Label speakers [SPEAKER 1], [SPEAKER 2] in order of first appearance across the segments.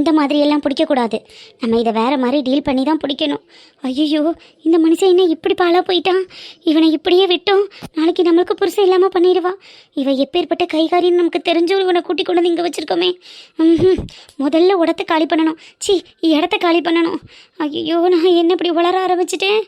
[SPEAKER 1] இந்த மாதிரியெல்லாம் பிடிக்கக்கூடாது. நம்ம இதை வேறு மாதிரி டீல் பண்ணி தான் பிடிக்கணும். ஐயோ, இந்த மனுஷன் என்ன இப்படி பாலாக போயிட்டான். இவனை இப்படியே விட்டோம், நாளைக்கு நம்மளுக்கு புருஷன் இல்லாமல் பண்ணிடுவா. இவன் எப்பேற்பட்ட கைகாரின்னு நமக்கு தெரிஞ்சு இவனை கூட்டி கொண்டு வந்து இங்கே வச்சுருக்கோமே. முதல்ல இடத்த காலி பண்ணணும். இடத்த காலி பண்ணணும். ஐயோ, நான் என்ன இப்படி உளர ஆரம்பிச்சிட்டேன்.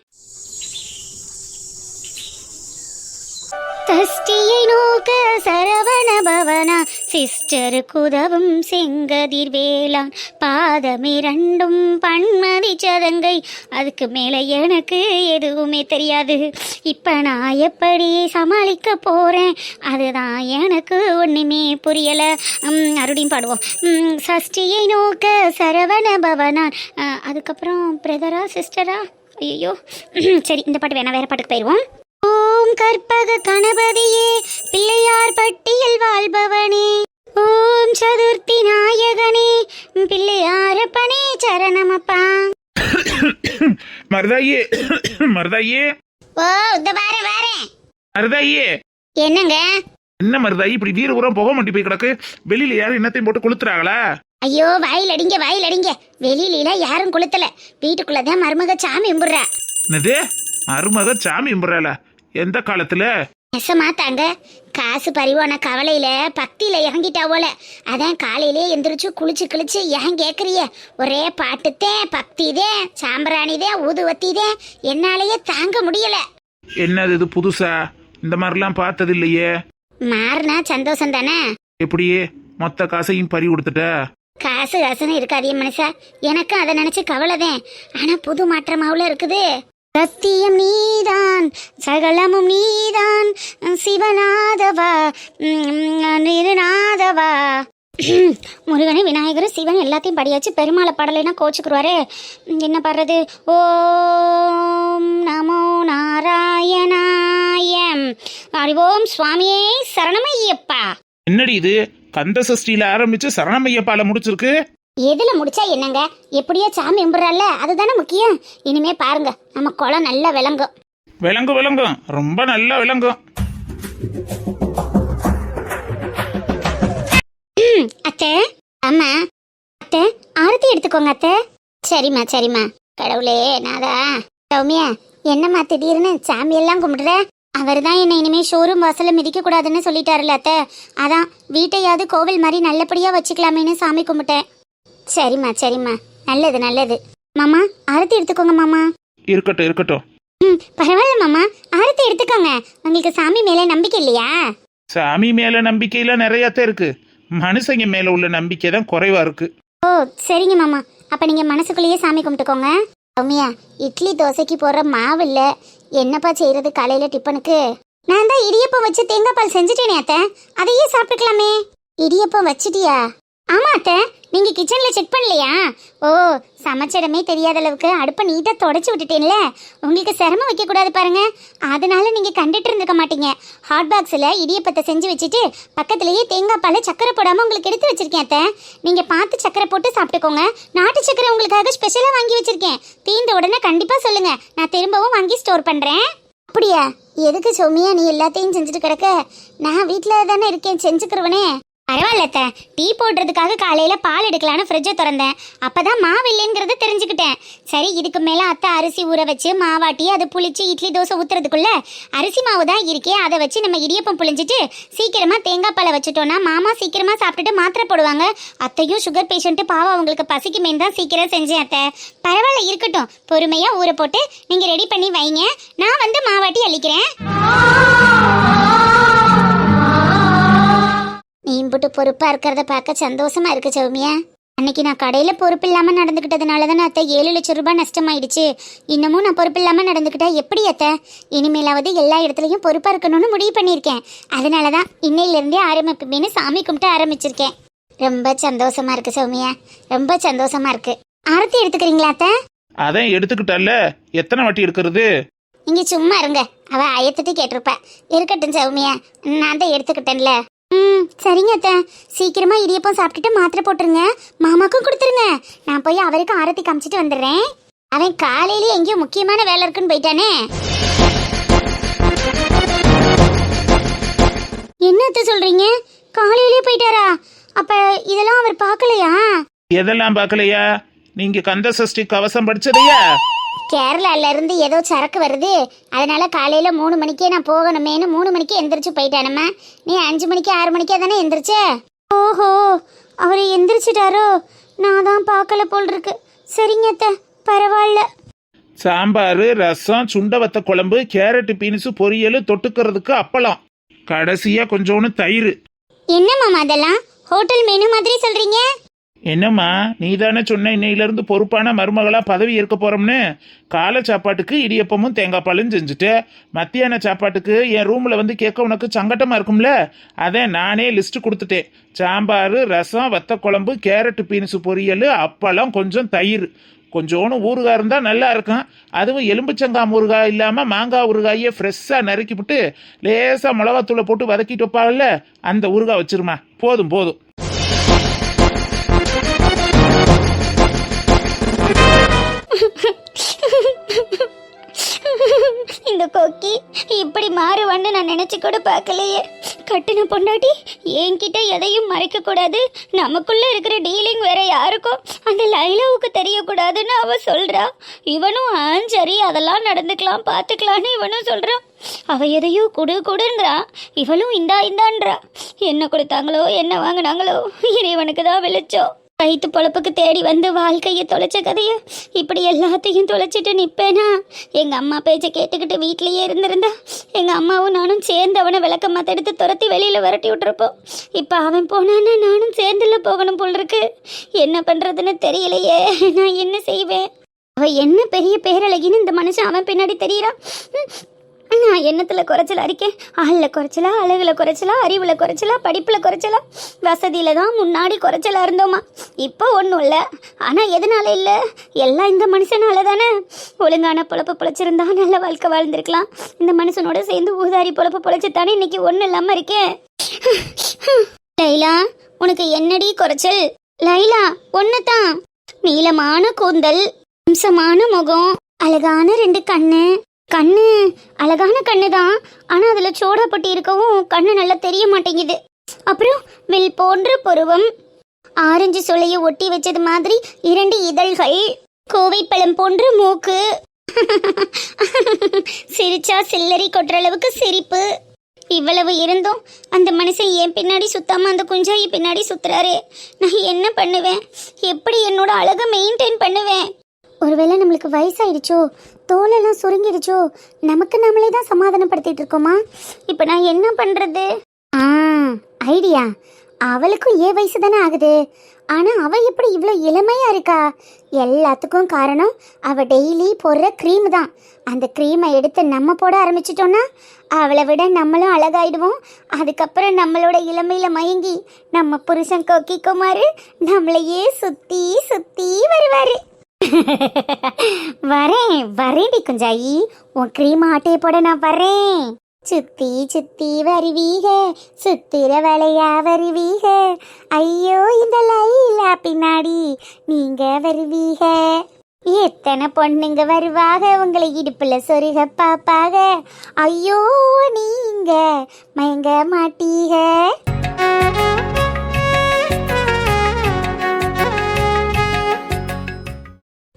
[SPEAKER 1] தஸ்தியை நோக்க சரவண பவனா, சிஸ்டருக்கு உதவும் செங்கதிர் வேளான், பாதமிரண்டும் பன்மதி சதங்கை, அதுக்கு மேலே எனக்கு எதுவுமே தெரியாது. இப்போ நான் எப்படி சமாளிக்க போகிறேன், அதுதான் எனக்கு ஒன்றுமே புரியலை. மறுபடியும் பாடுவோம். சஷ்டியை நோக்க சரவண பவனான். அதுக்கப்புறம் பிரதரா சிஸ்டரா? ஐயோ, சரி, இந்த பாட்டு வேணா, வேறு பாட்டுக்கு போயிடுவோம். ஓம் கற்பக கணபதியே, பிள்ளையார் பட்டியல் வாழ்பவனே, ஓம் சதுர்த்தி நாயகனே, பிள்ளையாரப்பனே சரணமப்பா.
[SPEAKER 2] மருதாயே, மருதாயே,
[SPEAKER 1] ஓ இந்த வாரேன்.
[SPEAKER 2] மருதாயே,
[SPEAKER 1] என்னங்க?
[SPEAKER 2] என்ன மருதாயி இப்படி வீர ஊரம் புகை மண்டி போய் கிடக்கு? வெளியில யாரும் என்னத்தையும் போட்டு கொளுத்துறாங்களா?
[SPEAKER 1] ஐயோ, வாயில் அடிங்க. வெளியில யாரும் கொளுத்தல, வீட்டுக்குள்ளதான் மருமக சாமி கும்பிடுறா.
[SPEAKER 2] என்னது மருமக சாமி கும்பிடுறாள? எந்த காலத்துல?
[SPEAKER 1] நெசமாத்தாங்க, காசு பறிவான கவலையில பக்தியில இறங்கிட்டா போல. அதான் காலையிலே எந்திரிச்சு குளிச்சு ஏன் கேக்குறிய? ஒரே பாட்டுத்தேன், பக்திதேன், சாம்பிராணிதேன், ஊதுவத்திதேன், என்னாலேயே தாங்க முடியல.
[SPEAKER 2] என்னது இது புதுசா? இந்த மாதிரிலாம் பார்த்தது இல்லையே.
[SPEAKER 1] மாறினா சந்தோஷம் தானே.
[SPEAKER 2] எப்படியே மொத்த காசையும் பறி கொடுத்துட்ட?
[SPEAKER 1] காசுன்னு இருக்காதிய மனுஷா, எனக்கும் அதை நினைச்சு கவலைதேன். ஆனா புது மாற்றமாவுல இருக்குது. சத்தியம் நீதான், சகலமும் நீதான், சிவநாதவா நிருநாதவா. முருகனே விநாயகர் சிவன் எல்லாத்தையும் படியாச்சு, பெருமாளை பாடலைன்னா கோச்சுக்குருவாரு. என்ன பாடுறது? ஓம் நமோ நாராயணாயம், அறிவோம் சுவாமியே சரணமையப்பா.
[SPEAKER 2] என்னடி இது கந்த சஷ்டியில ஆரம்பிச்சு சரணமையப்பால முடிச்சிருக்கு?
[SPEAKER 1] எதுல முடிச்சா என்னங்க, எப்படியோ சாமி கும்பிடுறால, அதுதானே முக்கியம். இனிமே பாருங்க, நம்ம குளம் நல்லா விளங்கும்.
[SPEAKER 2] விளங்கும், ரொம்ப நல்லா விளங்கும்.
[SPEAKER 1] அத்தை, அம்மா, அத்தை ஆரத்தி எடுத்துக்கோங்க அத்தை. சரிம்மா. கடவுளே நாதா. சௌமியா, என்னம்மா திடீர்னு சாமி எல்லாம் கும்பிடுற? அவர் தான் என்னை இனிமே ஷோரூம் வாசல்ல மிதிக்க கூடாதுன்னு சொல்லிட்டாருல அத்தை. அதான் வீட்டையாவது கோவில் மாதிரி நல்லபடியா வச்சுக்கலாமேன்னு சாமி கும்பிட்டேன். சரிம்மா, நல்லது. மாமா ஆரத்தி எடுத்துக்கோங்க மாமா.
[SPEAKER 2] இருக்கட்டும்.
[SPEAKER 1] பரவாயில்ல மாமா, ஆரத்தி எடுத்துக்கோங்க. உங்களுக்கு சாமி மேல நம்பிக்கை இல்லையா?
[SPEAKER 2] சாமி மேல நம்பிக்கையில நிறையத்தான் இருக்கு, மனுஷங்க மேல உள்ள நம்பிக்கை தான் குறைவா இருக்கு.
[SPEAKER 1] ஓ சரிங்க மாமா, அப்ப நீங்க மனசுக்குள்ளேயே சாமி கும்பிட்டுக்கோங்க. சௌமியா, இட்லி தோசைக்கு போடுற மாவு இல்ல, என்னப்பா செய்யறது காலையில டிஃபனுக்கு? நான் தான் இடியப்பம் வச்சு தேங்காய் பால் செஞ்சுட்டேனே அத்தை, அதையே சாப்பிட்டுக்கலாமே. இடியப்பம் வச்சிட்டியா? ஆமா அத்தை, நீங்க கிச்சன்ல செக் பண்ணலையா? ஓ, சமைச்சிடமே தெரியாத அளவுக்கு அடுப்பை நீட்டா தொடச்சி விட்டுட்டேன்ல. உங்களுக்கு சிரமம் வைக்க கூடாது பாருங்க, அதனால நீங்க கண்டுட்டு இருந்துக்க மாட்டீங்க. ஹாட் பாக்ஸ்ல இடியப்பத்தை செஞ்சு வச்சுட்டு பக்கத்துலயே தேங்காய் பாலை சக்கரை போடாம உங்களுக்கு எடுத்து வச்சிருக்கேன் அத்தை. நீங்க பார்த்து சக்கரை போட்டு சாப்பிட்டுக்கோங்க. நாட்டு சக்கரை உங்களுக்காக ஸ்பெஷலா வாங்கி வச்சிருக்கேன். தீர்ந்த உடனே கண்டிப்பா சொல்லுங்க, நான் திரும்பவும் வாங்கி ஸ்டோர் பண்றேன். அப்படியா? எதுக்கு சௌமியா நீ எல்லாத்தையும் செஞ்சுட்டு கிடக்க? நான் வீட்டுல தானே இருக்கேன், செஞ்சுக்கிறவனே. பரவாயில்ல அத்தை, டீ போடுறதுக்காக காலையில பால் எடுக்கலான்னு ஃப்ரிட்ஜை திறந்தேன், அப்பதான் மாவு இல்லைங்கிறத தெரிஞ்சுக்கிட்டேன். சரி, இதுக்கு மேல அத்தை அரிசி ஊற வச்சு மாவாட்டி அதை புளிச்சு இட்லி தோசை ஊத்துறதுக்குள்ள அரிசி மாவு தான் இருக்கே, அதை வச்சு நம்ம இடியப்பம் புளிஞ்சிட்டு சீக்கிரமா தேங்காய் பாலை வச்சுட்டோம்னா மாமா சீக்கிரமா சாப்பிட்டுட்டு மாத்திரை போடுவாங்க. அத்தையும் சுகர் பேஷண்ட்டு, பாவம் அவங்களுக்கு பசிக்குமேன்னு தான் சீக்கிரம் செஞ்சேன் அத்தை. பரவாயில்ல, இருக்கட்டும், பொறுமையா ஊற போட்டு நீங்க ரெடி பண்ணி வைங்க, நான் வந்து மாவாட்டி அள்ளிக்கிறேன். நீ இம்புட்டு பொறுப்பா இருக்கிறத பார்க்க சந்தோஷமா இருக்கு சௌமியா. அன்னைக்கு நான் கடையில பொறுப்பு இல்லாம நடந்துகிட்டதுனால தானே அத்தை 7 லட்சம் ரூபாய் நஷ்டமாயிடுச்சு. இன்னமும் நான் பொறுப்பு இல்லாம நடந்துக்கிட்டா எப்படி அத்தை? இனிமேலாவது எல்லா இடத்துலயும் பொறுப்பா இருக்கணும்னு முடிவு பண்ணியிருக்கேன். அதனாலதான் இன்னையில இருந்தே ஆரம்பிப்பேன்னு சாமி கும்பிட்டு ஆரம்பிச்சிருக்கேன். ரொம்ப சந்தோஷமா இருக்கு சௌமியா, ரொம்ப சந்தோஷமா இருக்கு. ஆரத்தி எடுத்துக்கிறீங்களா அத்தை?
[SPEAKER 2] அதான் எடுத்துக்கிட்டல்ல, எத்தனை வாட்டி எடுக்கிறது?
[SPEAKER 1] நீங்க சும்மா இருங்க, அவ ஆயத்துட்டு கேட்டிருப்ப. இருக்கட்டும் சௌமியா, நான் தான் எடுத்துக்கிட்டேன்ல. சரிங்க அத்தை, சீக்கிரமா இடியப்பம் சாப்பிட்டுட்டு மாத்திரை போட்டுருங்க, மாமாக்கும் கொடுத்துருங்க. நான் போய் அவருக்கு ஆரத்தி காமிச்சிட்டு வந்துடுறேன். அவன் காலையிலேயே எங்கேயோ முக்கியமான வேலை இருக்குன்னு போயிட்டானே. என்ன அத்தை சொல்றீங்க? காலையிலேயே போயிட்டாரா? அப்ப இதெல்லாம் அவர் பார்க்கலையா?
[SPEAKER 2] எதெல்லாம் பார்க்கலையா? நீங்க கந்த சஷ்டி கவசம் படிச்சதையா?
[SPEAKER 1] கேரளால இருந்து ஏதோ சரக்கு வருது, அதனால காலையில 3 மணிக்கே நான் போகணுமேனு 3 மணிக்கு எந்திரிச்சு போயிட்டானம்மா. நீ 5 மணிக்கு 6 மணிக்கே தானே எந்திரிச்ச? ஓஹோ, அவர் எந்திரிச்சிட்டாரோ? நான் தான் பார்க்கல போல் இருக்கு. சரிங்க அத்தை, பரவாயில்ல.
[SPEAKER 2] சாம்பார், ரசம், சுண்டவத்த குழம்பு, கேரட் பீன்ஸு பொரியல், தொட்டுக்கிறதுக்கு அப்பளம், கடைசியா கொஞ்சோன்னு தயிர்.
[SPEAKER 1] என்ன மாமா அதெல்லாம் ஹோட்டல் மெனு மாதிரி சொல்றீங்க?
[SPEAKER 2] என்னம்மா, நீ தானே சொன்ன இன்னையிலிருந்து பொறுப்பான மருமகளா பதவி ஏற்க போறோம்னு. காலை சாப்பாட்டுக்கு இடியப்பமும் தேங்காய் பாலும் செஞ்சுட்டு, மத்தியான சாப்பாட்டுக்கு என் ரூம்ல வந்து கேட்க உனக்கு சங்கட்டமா இருக்கும்ல, அதை நானே லிஸ்ட் கொடுத்துட்டேன். சாம்பார், ரசம், வத்த குழம்பு, கேரட் பீன்ஸு பொரியல், அப்பளம், கொஞ்சம் தயிர், கொஞ்சோன்னு ஊறுகாய் இருந்தா நல்லா இருக்கும். அதுவும் எலும்புச்சங்காய் ஊறுகாய் இல்லாம மாங்காய் ஊறுகாயே ஃப்ரெஷ்ஷா நறுக்கி விட்டு லேசா மிளகாத்தூளை போட்டு வதக்கிட்டு வைப்பாங்கல்ல, அந்த ஊறுகாய் வச்சிருமா. போதும் போதும்.
[SPEAKER 1] இந்த கொக்கி இப்படி மாறுவான்னு நான் நினைச்சு கூட பார்க்கலையே. கட்டின பொண்டாட்டி என்கிட்ட எதையும் மறைக்க கூடாது, நமக்குள்ள இருக்கிற டீலிங் வேற யாருக்கும் அந்த லைலாவுக்கு தெரியக்கூடாதுன்னு அவ சொல்றா. இவனும் சரி அதெல்லாம் நடந்துக்கலாம் பார்த்துக்கலான்னு இவனும் சொல்றான். அவ எதையோ கொடுன்றா, இவளும் இந்தான்றா. என்ன கொடுத்தாங்களோ என்ன வாங்கினாங்களோ இறைவனுக்கு தான் வெளிச்சம். வயிற்று பொழப்புக்கு தேடி வந்து வாழ்க்கையை தொலைச்ச கதைய இப்படி எல்லாத்தையும் தொலைச்சிட்டு நிற்பேனா? எங்கள் அம்மா பேச்சை கேட்டுக்கிட்டு வீட்லேயே இருந்திருந்தா எங்கள் அம்மாவும் நானும் சேர்ந்து அவனை விளக்கமாக தடுத்து துரத்தி வெளியில் விரட்டி விட்டுருப்போம். இப்போ அவன் போனான்னா நானும் சேர்ந்துல போகணும் போல் இருக்கு. என்ன பண்ணுறதுன்னு தெரியலையே, நான் என்ன செய்வேன்? அவன் என்ன பெரிய பேரழகின்னு இந்த மனுஷன் அவன் பின்னாடி தெரியறான். நான் எண்ணத்தில் குறைச்சலா இருக்கேன். ஆளில் குறைச்சலா, அழகுல குறைச்சலா, அறிவில் குறைச்சலா, படிப்பில் குறைச்சலா, வசதியில் தான் முன்னாடி குறைச்சலா இருந்தோமா. இப்போ ஒன்றும் இல்லை. ஆனால் எதனால இல்லை? எல்லாம் இந்த மனுஷனால தானே. ஒழுங்கான பொழப்பு பொழைச்சிருந்தா நல்ல வாழ்க்கை வாழ்ந்திருக்கலாம். இந்த மனுஷனோட சேர்ந்து ஊதாரி பொழப்பு பொழைச்சித்தானே இன்னைக்கு ஒன்றும் இல்லாமல் இருக்கேன். லைலா, உனக்கு என்னடி குறைச்சல்? லைலா, ஒன்று தான். நீளமான கூந்தல், அம்சமான முகம், அழகான 2 கண்ணு. கண்ணு அழகான கண்ணு தான், ஆனா அதுல சோடாப்பட்டி இருக்கவும் கண்ணு நல்லா தெரிய மாட்டேங்குது. அப்புறம் வில் போன்ற புருவம், ஆரஞ்சு சுளையை ஒட்டி வச்சது மாதிரி 2 இதழ்கள், கோவைப்பழம் போன்ற மூக்கு, சிரிச்சா சில்லறை கொட்டுற அளவுக்கு சிரிப்பு. இவ்வளவு இருந்தும் அந்த மனுஷன் என் பின்னாடி சுத்தாம அந்த குஞ்சாயி பின்னாடி சுத்துறாரு. நான் என்ன பண்ணுவேன்? எப்படி என்னோட அழகை மெயின்டைன் பண்ணுவேன்? ஒருவேளை நம்மளுக்கு வயசாயிடுச்சோ, தோலெல்லாம் சுருங்கிடுச்சோ, நமக்கு நம்மளே தான் சமாதானப்படுத்திட்டு இருக்கோமா? இப்போ நான் என்ன பண்ணுறது? ஐடியா. அவளுக்கும் வயசு தானே ஆகுது, ஆனால் அவள் எப்படி இவ்வளோ இளமையாக இருக்கா? எல்லாத்துக்கும் காரணம் அவள் டெய்லி போடுற க்ரீம் தான். அந்த க்ரீமை எடுத்து நம்ம போட ஆரம்பிச்சிட்டோன்னா அவளை விட நம்மளும் அழகாயிடுவோம். அதுக்கப்புறம் நம்மளோட இளமையில் மயங்கி நம்ம புருஷன் கொக்கி குமார் நம்மளையே சுற்றி சுற்றி வருவார். வரேன்டி குஞ்சாயி, உன் க்ரீம் ஆட்டையை போட நான் வரேன். சுத்தி சுத்தி வருவீக, சுத்திர வளையா வருவீக, ஐயோ இந்த லைலா பின்னாடி நீங்க வருவீக. எத்தனை பொண்ணுங்க வருவாக உங்களை இடுப்புல சொருக பாப்பாக, ஐயோ நீங்க மயங்க மாட்டீக.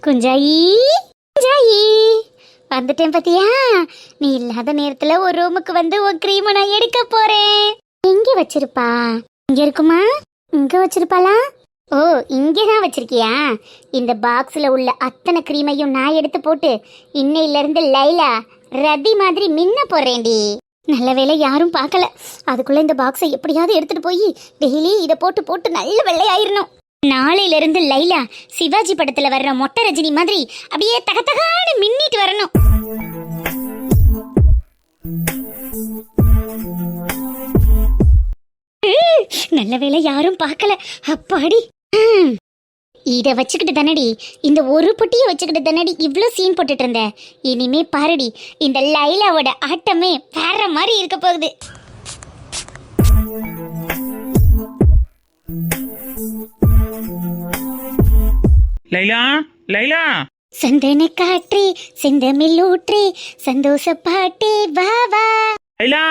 [SPEAKER 1] குஞ்சாயி வந்துட்டேன் பத்தியா? நீ இல்லாத நேரத்துல ஒரு ரூமுக்கு வந்து உன் க்ரீமை நான் எடுக்க போறேன். எங்க வச்சிருப்பா? இங்க இருக்குமா? இங்க வச்சிருப்பாளா? ஓ, இங்கதான் வச்சிருக்கியா? இந்த பாக்ஸ்ல உள்ள அத்தனை க்ரீமையும் நான் எடுத்து போட்டு இன்னையில இருந்து லைலா ரதி மாதிரி மின்ன போறேன்டி. நல்ல வேலை யாரும் பார்க்கல. அதுக்குள்ள இந்த பாக்ஸை எப்படியாவது எடுத்துட்டு போய் டெய்லி இதை போட்டு போட்டு நல்ல வெள்ளையாயிரணும். நாளையில இருந்து லைலா சிவாஜி படத்துல வர்ற மொட்டை ரஜினி மாதிரி அப்படியே தகதகான்னு மின்னிட்டு வரணும். நல்ல வேளை யாரும் பார்க்கல. அப்பாடி, இத வச்சுக்கிட்டு தானடி, இந்த ஒரு பொட்டியை வச்சுக்கிட்டு தானடி இவ்வளோ சீன் போட்டுட்டு இருந்த. இனிமே பாருடி, இந்த லைலாவோட ஆட்டமே வேற மாதிரி இருக்க போகுது.
[SPEAKER 2] லைலா, லைலா,
[SPEAKER 1] சந்தன காற்றே செந்தமில்லூற்றே சந்தோஷ பாட்டே வா வா.
[SPEAKER 2] லைலா,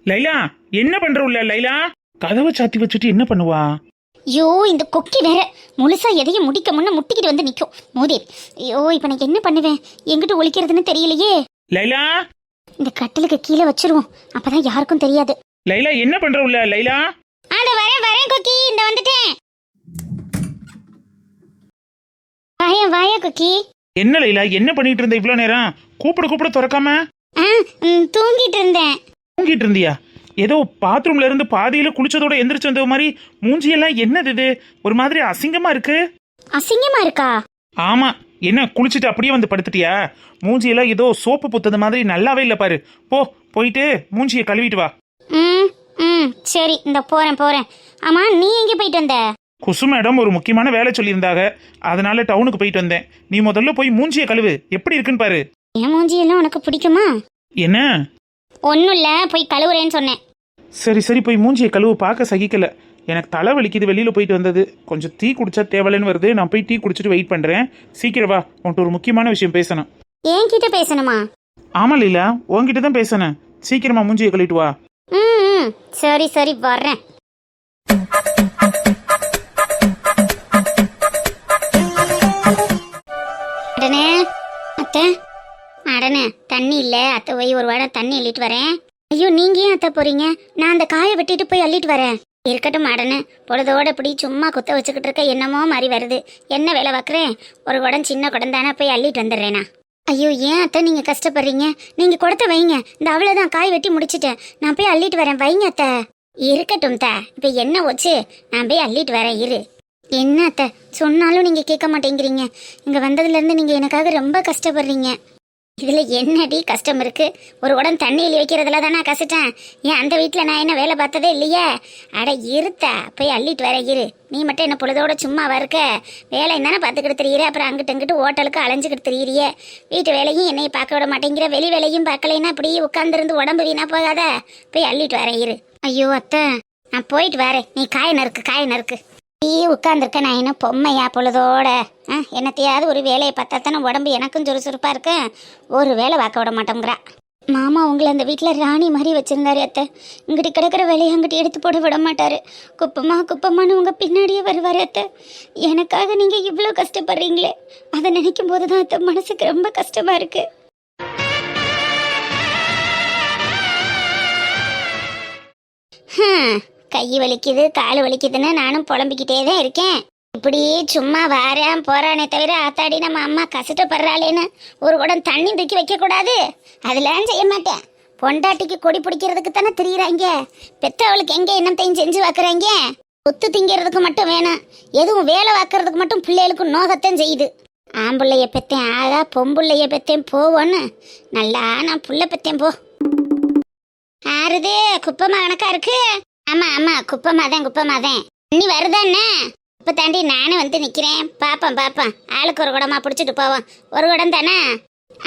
[SPEAKER 2] லைலா என்ன பண்ற உள்ள லைலா? கதவை சாத்தி வச்சுட்டு என்ன பண்ணுவா?
[SPEAKER 1] ஐயோ இந்த கொக்கி வேற முழுசா எதையும் முடிக்க முன்ன முட்டிக்கிட்டு வந்து நிக்கும் மோதே. ஐயோ இப்ப நான் என்ன பண்ணுவேன், எங்கிட்ட ஒளிக்கிறதுன்னு தெரியலையே.
[SPEAKER 2] லைலா
[SPEAKER 1] இந்த கட்டிலுக்கு கீழே வச்சிருவோம், அப்பதான் யாருக்கும் தெரியாது.
[SPEAKER 2] லைலா என்ன பண்ற உள்ள லைலா?
[SPEAKER 1] ஆட வரேன் வரேன் கொக்கி, இந்த வந்துட்டேன். வாயா கொக்கி.
[SPEAKER 2] என்ன லைலா என்ன பண்ணிட்டு இருந்த இவ்வளவு நேரம்? கூப்பிட திறக்காம?
[SPEAKER 1] தூங்கிட்டு இருந்தேன்.
[SPEAKER 2] தூங்கிட்டு இருந்தியா? ஏதோ பாத்ரூம்ல இருந்து பாதியில குளிச்சதோட எந்திரிச்சு வந்த மாதிரி மூஞ்சியெல்லாம் என்னது இது? ஒரு மாதிரி அசிங்கமா இருக்கு.
[SPEAKER 1] அசிங்கமா இருக்கா?
[SPEAKER 2] ஆமா. என்ன குளிச்சுட்டு அப்படியே வந்து படுத்துட்டியா? மூஞ்சியெல்லாம் ஏதோ சோப்பு புத்தது மாதிரி நல்லாவே இல்ல பாரு. போயிட்டு மூஞ்சியை கழுவிட்டு வா.
[SPEAKER 1] சரி இந்த போறேன். ஆமா நீ எங்க போயிட்டு வந்த?
[SPEAKER 2] குசு மேடம் ஒரு முக்கியமான வேலை சொல்லியிருந்தாங்க, அதனால டவுனுக்கு போயிட்டு வந்தேன். நீ முதல்ல போய் மூஞ்சியை கழுவு, எப்படி இருக்குன்னு பாரு.
[SPEAKER 1] என் மூஞ்சியெல்லாம் உனக்கு பிடிக்குமா?
[SPEAKER 2] என்ன?
[SPEAKER 1] ஒன்னும் இல்ல, போய் கழுவுறேன்னு சொன்னேன்.
[SPEAKER 2] சரி போய் மூஞ்சியை கழுவு, பார்க்க சகிக்கல. எனக்கு தலை வலிக்குது, வெளியில போயிட்டு வந்தது. கொஞ்சம் டீ குடிச்சா தேவலைன்னு வருது. நான் போய் டீ குடிச்சிட்டு வெயிட் பண்றேன். சீக்கிரம் வா, உன்கிட்ட ஒரு முக்கியமான விஷயம் பேசணும்.
[SPEAKER 1] என்கிட்ட பேசணுமா?
[SPEAKER 2] ஆமா லீலா, உன்கிட்ட தான் பேசணும். சீக்கிரமா மூஞ்சியை கழுவிட்டு வா.
[SPEAKER 1] சரி வர்றேன். அடனே தண்ணி இல்ல, அத்தை போய் ஒரு வாரம் தண்ணி அள்ளிட்டு வரேன். ஐயோ நீங்க ஏன் அத்தை போறீங்க? நான் அந்த காயை வெட்டிட்டு போய் அள்ளிட்டு வரேன். இருக்கட்டும் அடனே, பொழுதோட இப்படி சும்மா குத்த வச்சுக்கிட்டு இருக்க என்னமோ மாதிரி வருது. என்ன வேலை பார்க்குறேன்? ஒரு குடம் சின்ன குடம் தானே, போய் அள்ளிட்டு வந்துடுறேனா? ஐயோ ஏன் அத்தை நீங்க கஷ்டப்படுறீங்க? நீங்க குடத்தை வைங்க, இந்த அவ்வளவுதான், காய் வெட்டி முடிச்சிட்டேன். நான் போய் அள்ளிட்டு வரேன், வைங்க அத்தை. இருக்கட்டும் த, இப்ப என்ன வச்சு நான் போய் அள்ளிட்டு வரேன், இரு. என்ன அத்தை சொன்னாலும் நீங்க கேட்க மாட்டேங்கிறீங்க. இங்க வந்ததுல இருந்து நீங்க எனக்காக ரொம்ப கஷ்டப்படுறீங்க. இதுல என்னடி கஷ்டம் இருக்கு? ஒரு உடம்பு தண்ணியில் வைக்கிறதுல தானே கஷ்டம். ஏன் அந்த வீட்டுல நான் என்ன வேலை பார்த்ததே இல்லையே? அட இருத்த, போய் அள்ளிட்டு வர இரு. நீ மட்டும் என்ன பொழுதோட சும்மாவா இருக்க? வேலை என்னன்னு பார்த்துக்கிட்டு தெரியுற, அப்புறம் அங்கிட்டு இங்கிட்டு ஹோட்டலுக்கு அலைஞ்சிக்கிட்டு தெரியுறிய. வீட்டு வேலையும் என்னைய பார்க்க விட மாட்டேங்கிற, வெளி வேலையும் பார்க்கலைன்னா இப்படி உட்காந்துருந்து உடம்பு வீணா போகாத. போய் அள்ளிட்டு வரேன் இரு. ஐயோ அத்தை நான் போயிட்டு வரேன், நீ காய நறுக்கு. நீ உட்காந்துருக்க, நான் என்ன பொம்மையா பொழுதோட? என்னத்தையாவது ஒரு வேலையை பார்த்தா தானே உடம்பு எனக்கும் சுறுசுறுப்பா இருக்கு. ஒரு வேலை பார்க்க விட மாட்டோங்கிறா. மாமா உங்களை அந்த வீட்டில் ராணி மாதிரி வச்சிருந்தாரு அத்தை. இங்கிட்டு கிடக்கிற வேலையை அங்கிட்டு எடுத்து போட விட மாட்டாரு. குப்பமான்னு உங்க பின்னாடியே வருவாரு அத்தை. எனக்காக நீங்க இவ்வளோ கஷ்டப்படுறீங்களே, அதை நினைக்கும் போதுதான் அத்தை மனசுக்கு ரொம்ப கஷ்டமா இருக்கு. கை வலிக்குது கால் வலிக்குதுன்னு நானும் புலம்பிக்கிட்டே தான் இருக்கேன். இப்படியே சும்மா வாரேன் போறானே தவிர ஆத்தாடி நம்ம அம்மா கஷ்டப்படுறாளேன்னு ஒரு குடம் தண்ணி தூக்கி வைக்க கூடாது, அதெல்லாம் செய்ய மாட்டேன். பொண்டாட்டிக்கு கொடி பிடிக்கிறதுக்கு தானே திரியிறாங்க. பெற்றவளுக்கு எங்க என்னத்தையும் செஞ்சு வைக்கிறாங்க. ஒத்து திங்கிறதுக்கு மட்டும் வேணாம், எதுவும் வேலை வாக்குறதுக்கு மட்டும் பிள்ளைகளுக்கு நோகத்தான் செய்யுது. ஆம்புள்ளைய பெத்தேன் ஆகா, பொம்புள்ளைய பெத்தேன் போவோன்னு நல்லா நான் புள்ள பெத்தேன் போ. ஆறுது குப்பமா கணக்கா இருக்கு. ஆமா குப்பமாதான். தண்ணி வருதானே? இப்ப தாண்டி நானும் வந்து நிக்கிறேன். பாப்போம் ஆளுக்கு ஒரு குடமா பிடிச்சிட்டு போவோம். ஒரு குடம் தானே?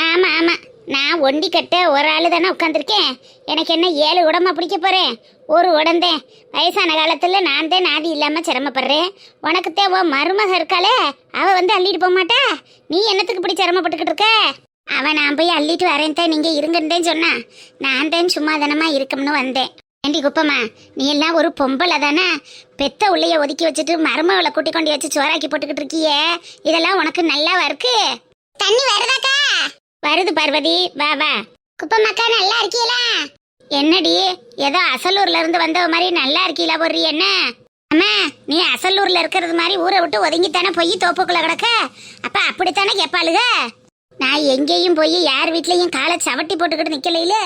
[SPEAKER 1] ஆமா நான் ஒண்டி கட்ட ஒரு ஆளு தானே உட்காந்துருக்கேன். எனக்கு என்ன 7 குடமா பிடிக்க போறேன்? ஒரு குடந்தேன். வயசான காலத்துல நான் தான் நாதி இல்லாம சிரமப்படுறேன். உனக்கு தேவை மருமக இருக்காளே, அவ வந்து அள்ளிட்டு போக மாட்டா? நீ என்னத்துக்கு இப்படி சிரமப்பட்டுக்கிட்டு இருக்க? அவன் நான் போய் அள்ளிட்டு வரேன் தான், நீங்க இருங்கன்னு சொன்னா. நான் தான் சும்மா தானமா இருக்கும்னு வந்தேன். ஏண்டி குப்பமா, நீ எல்லாம் ஒரு பொம்பளை தானே? பெத்த உள்ளைய ஒதுக்கி வச்சுட்டு மருமகளை கூட்டி கொண்டு வச்சு சோறாக்கி போட்டுக்கிட்டு இருக்கியே, இதெல்லாம் உனக்கு நல்லாவா இருக்கு? தண்ணி வருதாக்கா? வருது பார்வதி, வா. குப்பமாக்கா நல்லா இருக்கீங்களா? என்னடி ஏதோ அசலூர்ல இருந்து வந்தவ மாதிரி நல்லா இருக்கீங்களா போடுறீ என்ன? அம்மா நீ அசலூர்ல இருக்கிறது மாதிரி ஊரை விட்டு ஒதுங்கித்தானே போய் தோப்புக்குள்ள கிடக்க, அப்ப அப்படித்தானே கேட்பாளுக. நான் எங்கேயும் போய் யார் வீட்லயும் காலை சவட்டி போட்டுக்கிட்டு நிக்கலையில,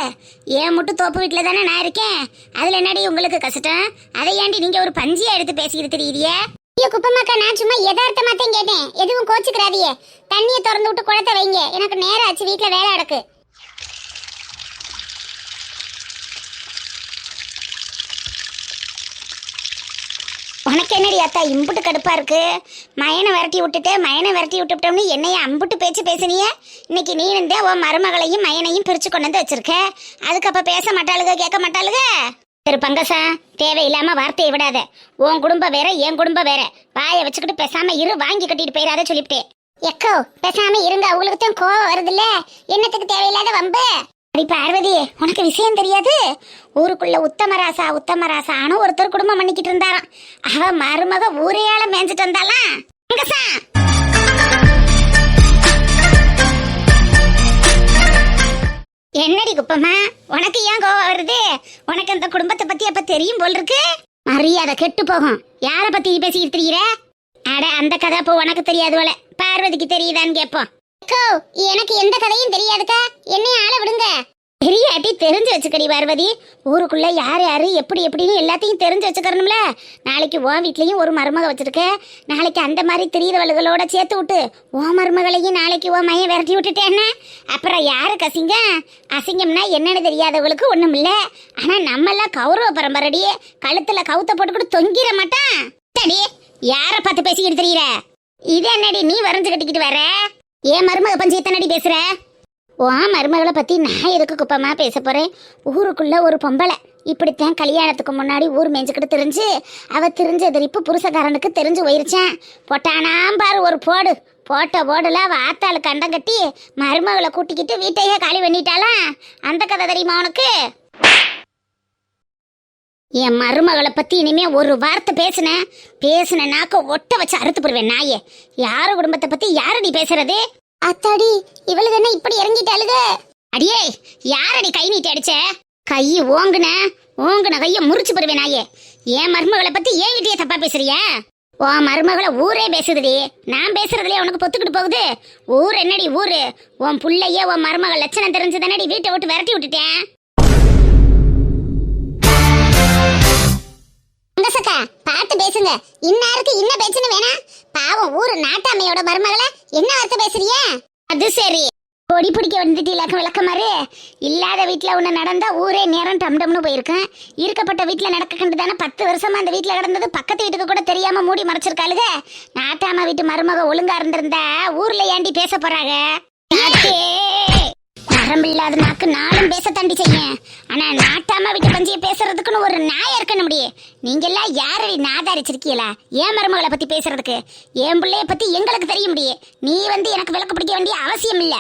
[SPEAKER 1] ஏன் மட்டும் தோப்பு வீட்டுல தானே நான் இருக்கேன். அதுல என்னடி உங்களுக்கு கஷ்டம்? அதை ஏண்டி நீங்க ஒரு பஞ்சியா எடுத்து பேசிக்கிட்டு தெரியுறியே? ஐயோ குப்பமாக்கா, நான் சும்மா யதார்த்தமா தான் கேட்டேன், எதுவும் கோச்சுக்கிறாதியே. தண்ணியை திறந்து விட்டு குளத்தை வைங்க, எனக்கு நேரம் ஆச்சு, வீட்டுல வேலை நடக்கு. உனக்கு என்னடி அத்தா இம்புட்டு கடுப்பா இருக்கு? மயனை விரட்டி விட்டுட்டோம்னு என்னைய அம்புட்டு பேச்சு பேசுனிய. இன்னைக்கு நீ இருந்தே உன் மருமகளையும் மயனையும் பிரிச்சு கொண்டு வந்து வச்சிருக்க. அதுக்கு அப்ப பேச மாட்டாளுக, கேட்க மாட்டாளுக. திரு பங்கசா, தேவையில்லாம வார்த்தையை விடாத. உன் குடும்பம் வேற என் குடும்பம் வேற. வாயை வச்சுக்கிட்டு பேசாம இரு, வாங்கி கட்டிட்டு போயிடாத சொல்லிவிட்டேன். எக்கோ பேசாம இருங்க, உங்களுக்கு தான் கோவம் வருது இல்ல? என்னத்துக்கு தேவையில்லாத வம்பு? அடி பார்வதி, உனக்கு விஷயம் தெரியாது? ஊருக்குள்ள உத்தமராசான்னு ஒருத்தர் குடும்பம் பண்ணிக்கிட்டு இருந்தாராம். அவ மருமக ஊரையால மேய்ஞ்சிட்டு வந்தாலாம். என்னடி குப்பம்மா, உனக்கு ஏன் கோவம் வருது? உனக்கு அந்த குடும்பத்தை பத்தி அப்ப தெரியும் போல் இருக்கு. மரியாதை கெட்டு போகும். யார பத்தி பேசிக்கிட்டு தெரியுற? அட, அந்த கதை அப்போ உனக்கு தெரியாது போல, பார்வதிக்கு தெரியுதான்னு கேட்போம். எனக்கு எந்த கதையும் தெரியாதுக்கா, என்னைய ஆள விடுங்க. தெரியாட்டி தெரிஞ்சு வச்சுக்கடி பார்வதி. ஊருக்குள்ள யார் யாரு எப்படி எப்படின்னு எல்லாத்தையும் தெரிஞ்சு வச்சுக்கணும்ல. நாளைக்கு உன் வீட்லயும் ஒரு மருமக வச்சிருக்க. நாளைக்கு அந்த மாதிரி திரியவளுகளோட சேர்த்து விட்டு உன் மருமகளையும் நாளைக்கு உன் மையம் விரட்டி விட்டுட்டேன்னா அப்புறம் யாருக்கு அசிங்கம்? அசிங்கம்னா என்னன்னு தெரியாதவங்களுக்கு ஒண்ணும் இல்ல. ஆனா நம்ம எல்லாம் கௌரவ பரம்பரடியே கழுத்துல கவுத்த போட்டுக்கிட்டு தொங்கிட மாட்டான். சரி, யார பார்த்து பேசிக்கிட்டு தெரியற? இது என்னடி நீ வரைஞ்சு கட்டிக்கிட்டு வர? ஏன் மருமக பஞ்சாயத்தனடி பேசுற? உன் மருமகளை பத்தி நான் எதுக்கு குப்பமா பேச போறேன்? ஊருக்குள்ள ஒரு பொம்பளை இப்படித்தான் கல்யாணத்துக்கு முன்னாடி ஊர் மேய்ஞ்சுக்கிட்டு தெரிஞ்சு அவ தெரிஞ்சது இப்ப புருஷக்காரனுக்கு தெரிஞ்சு போயிருச்சேன். போட்டானாம் பாரு ஒரு போடு. போட்ட போடுல அவ ஆத்தாளு கண்டம் கட்டி மருமகளை கூட்டிக்கிட்டு வீட்டையே காலி பண்ணிட்டாலாம். அந்த கதை தெரியுமா உனக்கு? என் மருமகளை பத்தி இனிமே ஒரு வார்த்தை பேசுன நாக்க ஒட்ட வச்சு அறுத்து போடுவேன் நாயே. யாரு குடும்பத்தை பத்தி யாரடி பேசுறது? அத்தாடி, இவளுக்கு என்ன இப்படி இறங்கிட்டாளுக? அடியே, யாரடி கை நீட்டி அடிச்ச? கை ஓங்குன கைய முறிச்சு போடுவேன் நாயே. என் மருமகளை பத்தி ஏங்கிட்டே தப்பா பேசுறியா? உன் மருமகளை ஊரே பேசுதுடி. நான் பேசுறதுலயே உனக்கு பொத்துக்கிட்டு போகுது. ஊர் என்னடி ஊரு? உன் புள்ளைய உன் மருமகள் லட்சணம் தெரிஞ்சுதானடி வீட்டை விட்டு விரட்டி விட்டுட்டேன். பார்த்து பேசுங்க. இன்னாருக்கு இன்ன பேச்சுன்னு வேணா. பாவம் ஊரு நாட்டாமையோட மருமகளை என்ன வார்த்தை பேசுறிய? அது சரி, கொடி பிடிக்க வந்துட்டு விளக்கமாறு. இல்லாத வீட்டுல ஒண்ணு நடந்தா ஊரே நேரம் டம்டம்னு போயிருக்கேன். இருக்கப்பட்ட வீட்டுல நடக்க கண்டுதானே 10 வருஷமா அந்த வீட்டுல கிடந்தது பக்கத்து வீட்டுக்கு கூட தெரியாம மூடி மறைச்சிருக்காளுக. நாட்டாம வீட்டு மருமக ஒழுங்கா இருந்திருந்தா ஊர்ல ஏண்டி பேச போறாங்க? நரம்பில்லாத நாக்கு நாளும் பேச தாண்டி செய்யும். ஆனா நாட்டாம வீட்டு பஞ்சிய பேசுறதுக்குன்னு ஒரு நாய இருக்க முடியும். நீங்க எல்லாம் யாரடி நாதாரிச்சிருக்கீங்களா ஏன் மருமகளை பத்தி பேசுறதுக்கு? என் பிள்ளைய பத்தி எங்களுக்கு தெரிய முடியும். நீ வந்து எனக்கு விளக்கு பிடிக்க வேண்டிய அவசியம் இல்ல.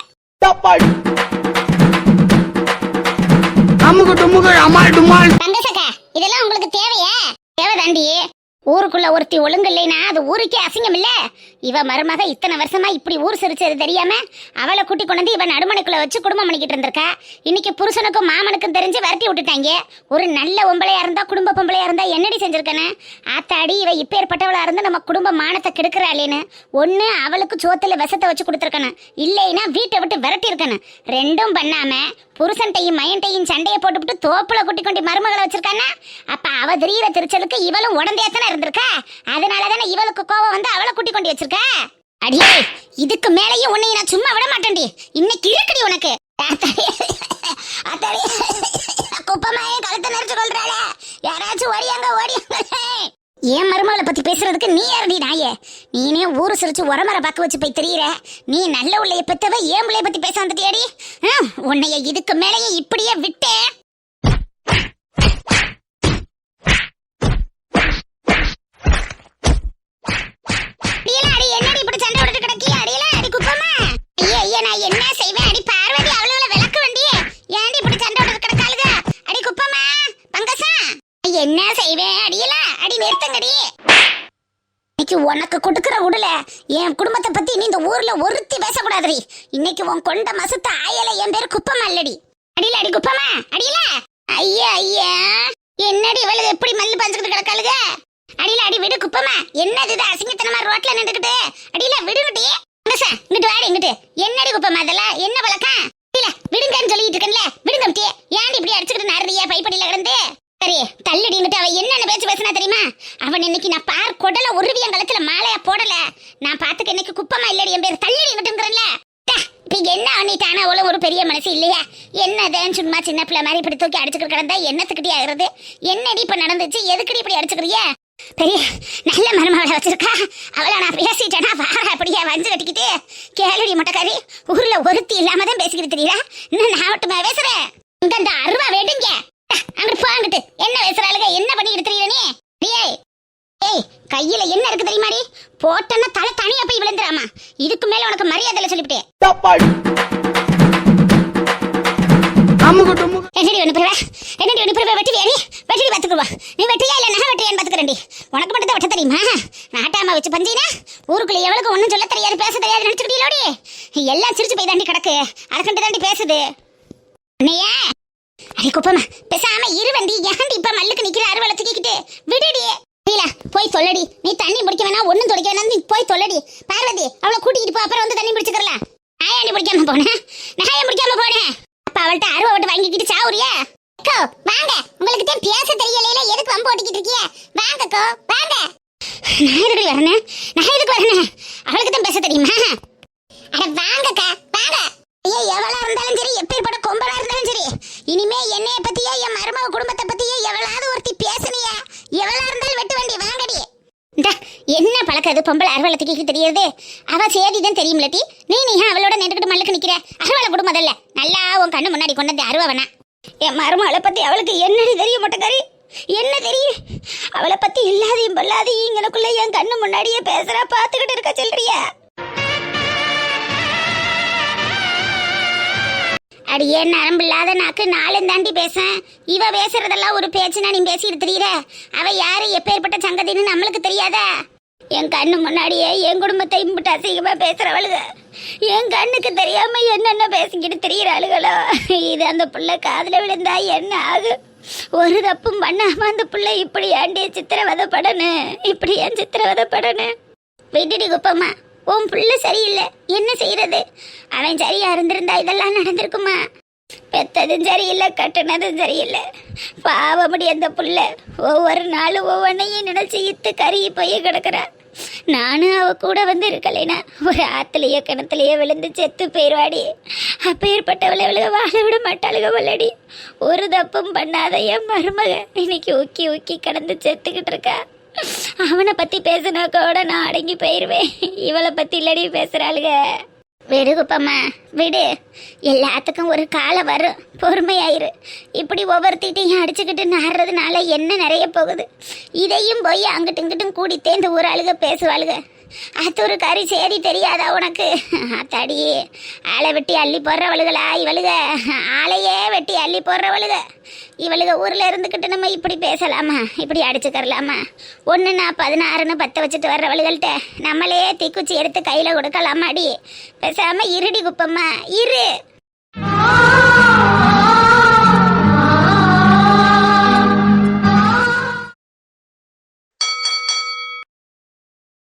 [SPEAKER 1] தங்கசக்கா, இதெல்லாம் உங்களுக்கு தேவையா? தேவைதாண்டி. ஊருக்குள்ள ஒருத்தி ஒழுங்கு இல்லைன்னா அது ஊருக்கே அசிங்கம் இல்ல. இவ மருமக இத்தனை வருஷமா இப்படி ஊர் சிரிச்சது தெரியாம அவளை கூட்டி கொண்டு இவன் நடுமனைக்குள்ள வச்சு குடும்பம் பண்ணிக்கிட்டு இருந்திருக்கா. இன்னைக்கு புருஷனுக்கும் மாமனுக்கும் தெரிஞ்சு விரட்டி விட்டுட்டாங்க. ஒரு நல்ல பொம்பளையா இருந்தா குடும்ப பொம்பளையா இருந்தா என்னடி செஞ்சிருக்கேன்னு? ஆத்தாடி, இவ இப்பேற்பட்டவளா இருந்து நம்ம குடும்ப மானத்தை கெடுக்கிறாளேன்னு ஒண்ணு அவளுக்கு சோத்துல விஷத்தை வச்சு கொடுத்துருக்கணும், இல்லைன்னா வீட்டை விட்டு விரட்டி இருக்கணும். ரெண்டும் பண்ணாம புருஷன்ட்டையும் மயன்ட்டையும் சண்டையை போட்டுவிட்டு தோப்புல குட்டி கொண்டி மருமகளை வச்சிருக்கானா? அப்ப அவ திரீர திருச்சலுக்கு இவளும் உடந்தையாத்தானே இருந்திருக்கா. அதனாலதானே இவளுக்கு கோவம் வந்து அவளை குட்டி கொண்டு வச்சிருக்கா. அடியே, இதுக்கு மேலேயும் உன்னை நான் சும்மா விட மாட்டேன்டி. இன்னைக்கு இருக்குடி உனக்கு. குப்பமாயே கழுத்தை நெரிச்சு கொள்றாள. யாராச்சும் ஓடியாங்க. ஏன் மருமகளை பத்தி பேசுறதுக்கு நீ யாரடி நாயே? நீனே ஊரு சிரிச்சு உரமர பக்க வச்சு போய் தெரியற. நீ நல்ல உள்ளைய பெத்தவ ஏன் பிள்ளைய பத்தி பேச வந்துட்டியாடி? உன்னைய இதுக்கு மேலேயும் இப்படியே விட்டேன். என்னடி இப்படி சண்டை விட்டுட்டு கிடக்கி? அடியில அடி குப்பமா. ஐயா, நான் என்ன செய்வேன்? அடி பார்வதி, அவளுகளை விளக்கு வண்டியே. ஏன்டி இப்படி சண்டை விட்டுட்டு கிடக்காளுக? அடி குப்பமா, பங்கசா, என்ன செய்வேன்? அடியில அடி நிறுத்தங்கடி. இன்னைக்கு உனக்கு கொடுக்கற உடல என் குடும்பத்தை பத்தி நீ இந்த ஊர்ல ஒருத்தி பேசக்கூடாதுடி. இன்னைக்கு உன் கொண்ட மசத்த ஆயல என் பேரு குப்பமா இல்லடி. அடியில அடி குப்பமா, அடியில. ஐயா, என்னடி இவளுக்கு எப்படி மல்லு பஞ்சுக்கிட்டு கிடக்காளுக? அடியில அடி விடு குப்பமா. என்னது இது அசிங்கத்தனமா ரோட்ல நின்றுக்கிட்டு? அடியில விடுங்கட்டி. இங்கிட்டு வாடி, இங்கிட்டு. என்னடி குப்பமா அதெல்லாம்? என்ன பழக்கம்? இல்ல விடுங்கன்னு சொல்லிட்டு இருக்கேன்ல, விடுங்க. ஏன்டி இப்படி அடிச்சுக்கிட்டு நறுதியா பைப்படியில கிடந்து? சரி, தள்ளுடிங்கிட்டு. அவ என்னென்ன பேசுனா தெரியுமா? அவன் இன்னைக்கு நான் பார் கொடல உருவியன் கழுத்துல மாலையா போடல. நான் பாத்துக்க இன்னைக்கு குப்பமா இல்லடி என் பேர் தள்ளுடிங்கிட்டுங்கிறேன்ல. இப்ப என்ன பண்ணிட்டானா? அவ்வளவு ஒரு பெரிய மனசு இல்லையா? என்னதான் சும்மா சின்ன பிள்ளை மாதிரி இப்படி தூக்கி அடிச்சுக்கிட்டு கிடந்தா என்னத்துக்கிட்டே ஆகுறது? என்னடி இப்ப நடந்துச்சு? எதுக்கடி இப்படி அடிச்சுக்கிறிய? பெரிய நல்ல மருமகளை வச்சிருக்கா. அவளை நான் பேசிட்டேன்னா வார அப்படியே வஞ்சு கட்டிக்கிட்டு கேளுடி முட்டைக்காரி. ஊர்ல ஒருத்தி இல்லாம தான் பேசிக்கிட்டு தெரியுதா? இன்னும் நான் மட்டுமா பேசுறேன்? இங்க அந்த அருவா வேடுங்க அங்கிட்டு போங்கிட்டு. என்ன பேசுறாளுங்க? என்ன பண்ணிக்கிட்டு தெரியல நீ? ஏய், கையில என்ன இருக்கு தெரியுமாடி? போட்டன்னா தலை தனியா போய் விழுந்துராமா. இதுக்கு மேல உனக்கு மரியாதை சொல்லிவிட்டேன். என்னடி ஒன்று பிறவை வெட்டுவியா நீ வெட்டி பார்த்துக்குவா. நீ வெட்டியா இல்லை நகை வெட்டியான்னு பார்த்துக்கிறேன்டி. உனக்கு மட்டும் தான் வெட்ட தெரியுமா? நாட்டாம வச்சு பஞ்சினா ஊருக்குள்ள எவ்வளவு ஒன்றும் சொல்ல தெரியாது பேச தெரியாது நினச்சிக்கிட்டீங்களோடி. எல்லாம் சிரிச்சு போய் தாண்டி கிடக்கு. அதுக்கண்டு தாண்டி பேசுது உன்னையே. அடி குப்பமா பேசாம இருவண்டி. ஏன்டி இப்ப மல்லுக்கு நிக்கிற அறுவலை தூக்கிக்கிட்டு விடுடி. போய் சொல்லடி. நீ தண்ணி முடிக்க வேணாம் ஒன்னும் துடைக்க வேணாம். நீ போய் சொல்லடி. பார்வதி அவளை கூட்டிக்கிட்டு போ. அப்புறம் வந்து தண்ணி முடிச்சுக்கலாம். நாயாண்டி முடிக்காம போனேன். நகைய முடிக்காம போனேன். அப்ப அவள்கிட்ட அருவா விட்டு வாங்கிக்கிட்டு சாவுறியா? வாங்க. உங்களுக்கு தான் பேச தெரியல. எதுக்கு வம்பு ஓட்டிக்கிட்டு இருக்கிய? வாங்கக்கோ வாங்க. நான் எதுக்கு வரணும்? அவளுக்கு தான் பேச தெரியுமா? அட வாங்கக்கா வாங்க. எவ்வளவு இருந்தாலும் சரி எப்பேற்பட்ட கொம்பலா இருந்தாலும் சரி இனிமே என்னைய பத்தியே என் மருமக குடும்பத்தை பத்தியே எவ்வளவு ஒருத்தி பேசுனியா? எவ்வளவு இருந்தாலும் வெட்டு வண்டி வாங்கடி. என்ன பழக்கம் அது? பொம்பளை அறுவலை தூக்கிக்கு தெரியுது. அவ சேதிதான் தெரியும்லட்டி. நீ அவளோட நின்றுக்கிட்டு மல்லுக்கு நிக்கிற. அறுவலை குடும்பம் அதல்ல. நல்லா உன் கண்ணு முன்னாடி கொண்டு வந்து அருவா வேணா. என் மருமகளை பத்தி அவளுக்கு என்னடி தெரிய மாட்டேங்காரி? என்ன தெரியும்? அவளை பத்தி இல்லாதையும் பொல்லாதையும் இங்கனக்குள்ள என் கண்ணு முன்னாடியே பேசுறா. பாத்துக்கிட்டு இருக்க சொல்றியா? அடியே நரம்பு இல்லாத நாக்கு நாளும் தாண்டி பேசேன். இவ பேசுறதெல்லாம் ஒரு பேச்சுனா நீ பேசிட்டு தெரியுற. அவ யாரு எப்பேற்பட்ட சங்கதின்னு நம்மளுக்கு தெரியாதா? என் கண்ணு முன்னாடியே என் குடும்பத்தை இம்பிட்டு அசிங்கமா பேசுறவளுக. என் கண்ணுக்கு தெரியாம என்னென்ன பேசிக்கிட்டு தெரியுறாளுகளோ. இது அந்த புள்ள காதுல விழுந்தா என்ன ஆகு? ஒரு தப்பும் பண்ணாம அந்த புள்ள இப்படி ஏண்டிய சித்திரவதைப்படணும். இப்படி ஏன் சித்திரவதைப்படணும்? விட்டுடி குப்பம்மா. உன் புள்ள சரியில்லை. என்ன செய்யறது? அவன் சரியா இருந்திருந்தா இதெல்லாம் நடந்திருக்குமா? பெத்ததும் சரியில்லை, கட்டுனதும் சரியில்லை. பாவமுடி அந்த புள்ள. ஒவ்வொரு நாளும் ஒவ்வொன்னையும் நினைச்சு இத்து கருகி போய் கிடக்குறா. நானும் அவ கூட வந்து இருக்கலைனா ஒரு ஆத்துலயோ கிணத்துலயோ விழுந்து செத்து போயிடுவாடி. அப்பேற்பட்டவளை அவளுக வாழ விட மாட்டாளுக போலடி. ஒரு தப்பும் பண்ணாத என் மருமக இன்னைக்கு ஊக்கி ஊக்கி கடந்து செத்துக்கிட்டு இருக்கா. அவனை பத்தி பேசினா கூட நான் அடங்கி போயிருவேன். இவளை பத்தி இல்லடி பேசுறாளுக. விடு குப்பம்மா விடு. எல்லாத்துக்கும் ஒரு காலம் வரும். பொறுமையாயிரு. இப்படி ஒவ்வொருத்திட்டையும் அடிச்சுக்கிட்டு நாடுறதுனால என்ன நிறைய போகுது? இதையும் போய் அங்கிட்டு இங்கிட்டும் கூடி தேர்ந்து ஊராளுக பேசுவாளுக. அது ஒரு கறி சேரி தெரியாதா உனக்கு? அத்தாடி ஆளை வெட்டி அள்ளி போடுறவளுகளா இவளுக? ஆளையே வெட்டி அள்ளி போடுறவளுக இவளுக. ஊர்ல இருந்துக்கிட்டு நம்ம இப்படி பேசலாமா? இப்படி அடிச்சுக்கரலாமா? 1-16 10 வச்சுட்டு வர்றவளுகள்கிட்ட நம்மளே தீக்குச்சி எடுத்து கையில கொடுக்கலாமாடி? பேசாம இருடி குப்பம்மா இரு.